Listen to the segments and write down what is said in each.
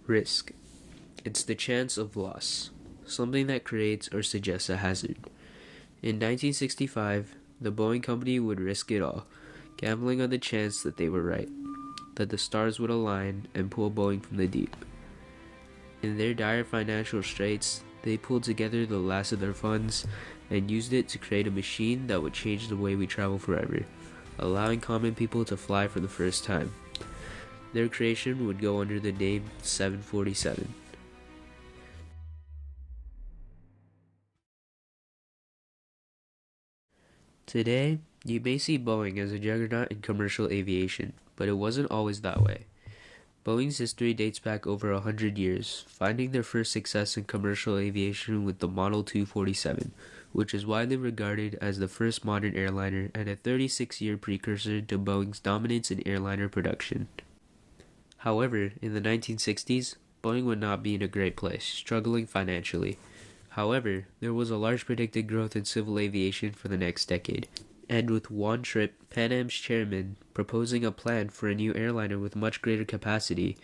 Risk. It's the chance of loss, something that creates or suggests a hazard. In 1965, the Boeing company would risk it all, gambling on the chance that they were right, that the stars would align and pull Boeing from the deep. In their dire financial straits, they pulled together the last of their funds and used it to create a machine that would change the way we travel forever, allowing common people to fly for the first time. Their creation would go under the name 747. Today, you may see Boeing as a juggernaut in commercial aviation, but it wasn't always that way. Boeing's history dates back over 100 years, finding their first success in commercial aviation with the Model 247, which is widely regarded as the first modern airliner and a 36-year precursor to Boeing's dominance in airliner production. However, in the 1960s, Boeing would not be in a great place, struggling financially. However, there was a large predicted growth in civil aviation for the next decade, and with one trip, Pan Am's chairman proposing a plan for a new airliner with much greater capacity,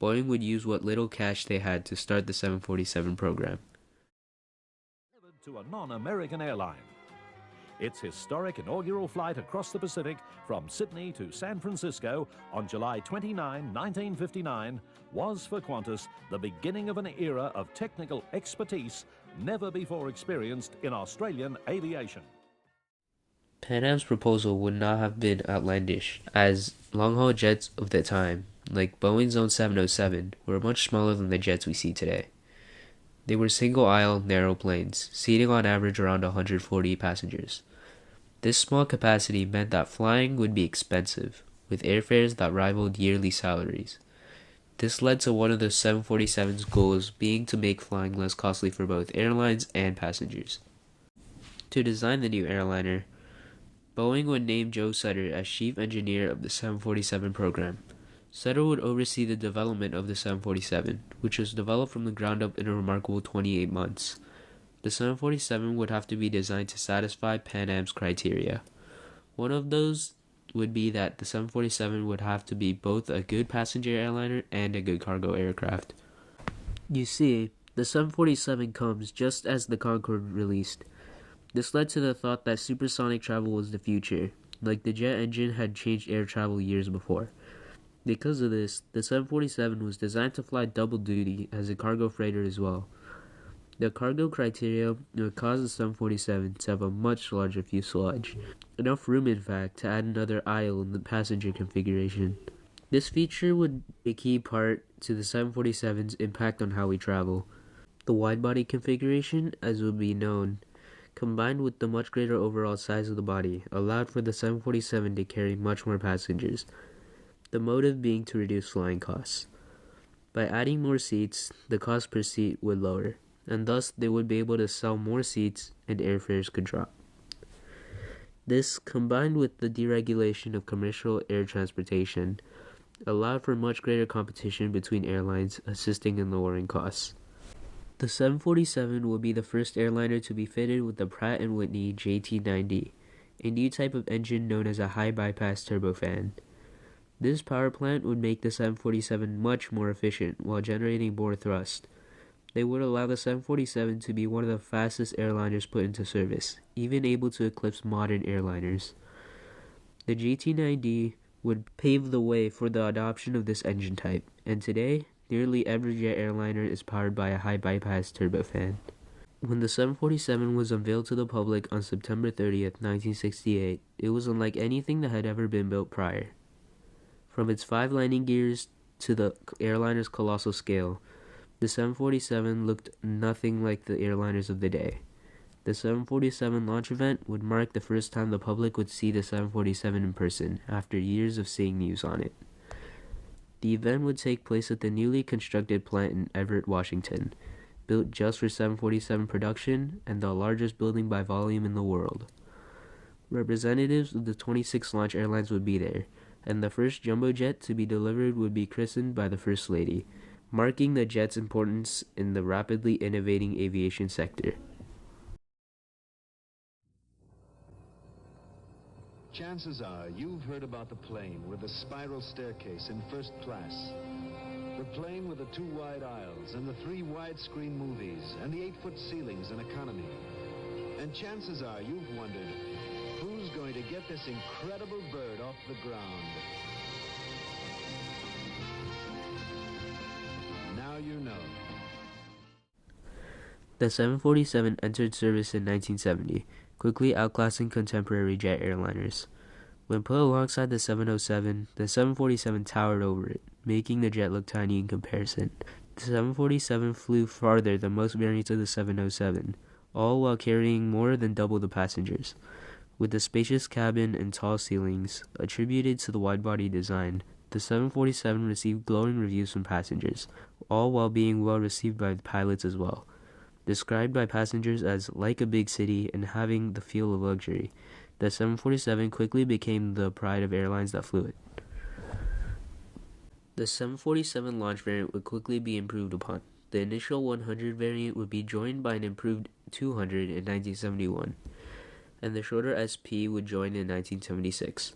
Boeing would use what little cash they had to start the 747 program. To a non-American airline. Its historic inaugural flight across the Pacific from Sydney to San Francisco on July 29, 1959, was for Qantas the beginning of an era of technical expertise never before experienced in Australian aviation. Pan Am's proposal would not have been outlandish, as long-haul jets of the time, like Boeing's own 707, were much smaller than the jets we see today. They were single-aisle, narrow planes, seating on average around 140 passengers. This small capacity meant that flying would be expensive, with airfares that rivaled yearly salaries. This led to one of the 747's goals being to make flying less costly for both airlines and passengers. To design the new airliner, Boeing would name Joe Sutter as chief engineer of the 747 program. Sutter would oversee the development of the 747, which was developed from the ground up in a remarkable 28 months. The 747 would have to be designed to satisfy Pan Am's criteria. One of those would be that the 747 would have to be both a good passenger airliner and a good cargo aircraft. You see, the 747 comes just as the Concorde released. This led to the thought that supersonic travel was the future, like the jet engine had changed air travel years before. Because of this, the 747 was designed to fly double duty as a cargo freighter as well. The cargo criteria would cause the 747 to have a much larger fuselage, enough room in fact to add another aisle in the passenger configuration. This feature would be a key part to the 747's impact on how we travel. The wide-body configuration, as would be known, combined with the much greater overall size of the body, allowed for the 747 to carry much more passengers, the motive being to reduce flying costs. By adding more seats, the cost per seat would lower, and thus they would be able to sell more seats and airfares could drop. This, combined with the deregulation of commercial air transportation, allowed for much greater competition between airlines, assisting in lowering costs. The 747 will be the first airliner to be fitted with the Pratt & Whitney JT9D, a new type of engine known as a high-bypass turbofan. This power plant would make the 747 much more efficient while generating more thrust. They would allow the 747 to be one of the fastest airliners put into service, even able to eclipse modern airliners. The GT9D would pave the way for the adoption of this engine type, and today, nearly every jet airliner is powered by a high-bypass turbofan. When the 747 was unveiled to the public on September 30th, 1968, it was unlike anything that had ever been built prior. From its 5 landing gears to the airliner's colossal scale, the 747 looked nothing like the airliners of the day. The 747 launch event would mark the first time the public would see the 747 in person, after years of seeing news on it. The event would take place at the newly constructed plant in Everett, Washington, built just for 747 production and the largest building by volume in the world. Representatives of the 26 launch airlines would be there, and the first jumbo jet to be delivered would be christened by the First Lady, marking the jet's importance in the rapidly innovating aviation sector. Chances are you've heard about the plane with the spiral staircase in first class. The plane with the 2 wide aisles and the 3 widescreen movies and the 8-foot ceilings in economy. And chances are you've wondered, who's going to get this incredible bird off the ground? Now you know. The 747 entered service in 1970, quickly outclassing contemporary jet airliners. When put alongside the 707, the 747 towered over it, making the jet look tiny in comparison. The 747 flew farther than most variants of the 707, all while carrying more than double the passengers. With the spacious cabin and tall ceilings, attributed to the wide-body design, the 747 received glowing reviews from passengers, all while being well received by the pilots as well. Described by passengers as like a big city and having the feel of luxury, the 747 quickly became the pride of airlines that flew it. The 747 launch variant would quickly be improved upon. The initial 100 variant would be joined by an improved 200 in 1971, and the shorter SP would join in 1976.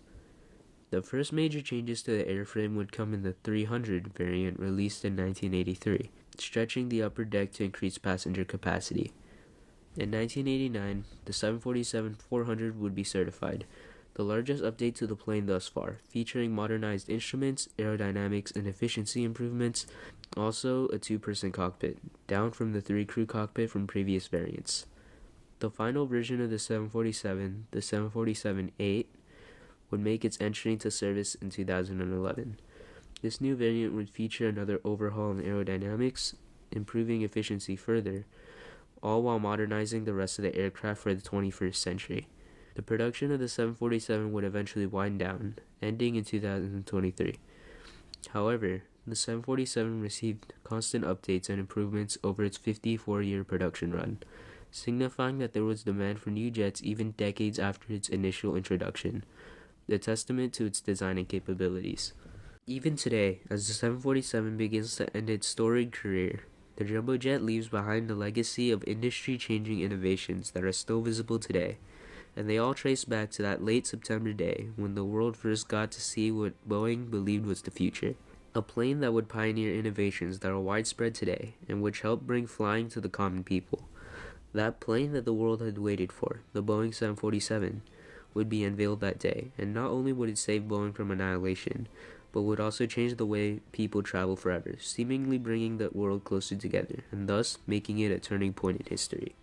The first major changes to the airframe would come in the 300 variant released in 1983, stretching the upper deck to increase passenger capacity. In 1989, the 747-400 would be certified, the largest update to the plane thus far, featuring modernized instruments, aerodynamics, and efficiency improvements, also a 2-person cockpit, down from the 3-crew cockpit from previous variants. The final version of the 747, the 747-8, would make its entry into service in 2011. This new variant would feature another overhaul in aerodynamics, improving efficiency further, all while modernizing the rest of the aircraft for the 21st century. The production of the 747 would eventually wind down, ending in 2023. However, the 747 received constant updates and improvements over its 54-year production run, signifying that there was demand for new jets even decades after its initial introduction, a testament to its design and capabilities. Even today, as the 747 begins to end its storied career, the jumbo jet leaves behind a legacy of industry-changing innovations that are still visible today, and they all trace back to that late September day when the world first got to see what Boeing believed was the future. A plane that would pioneer innovations that are widespread today and which helped bring flying to the common people. That plane that the world had waited for, the Boeing 747, would be unveiled that day, and not only would it save Boeing from annihilation, but would also change the way people travel forever, seemingly bringing the world closer together, and thus making it a turning point in history.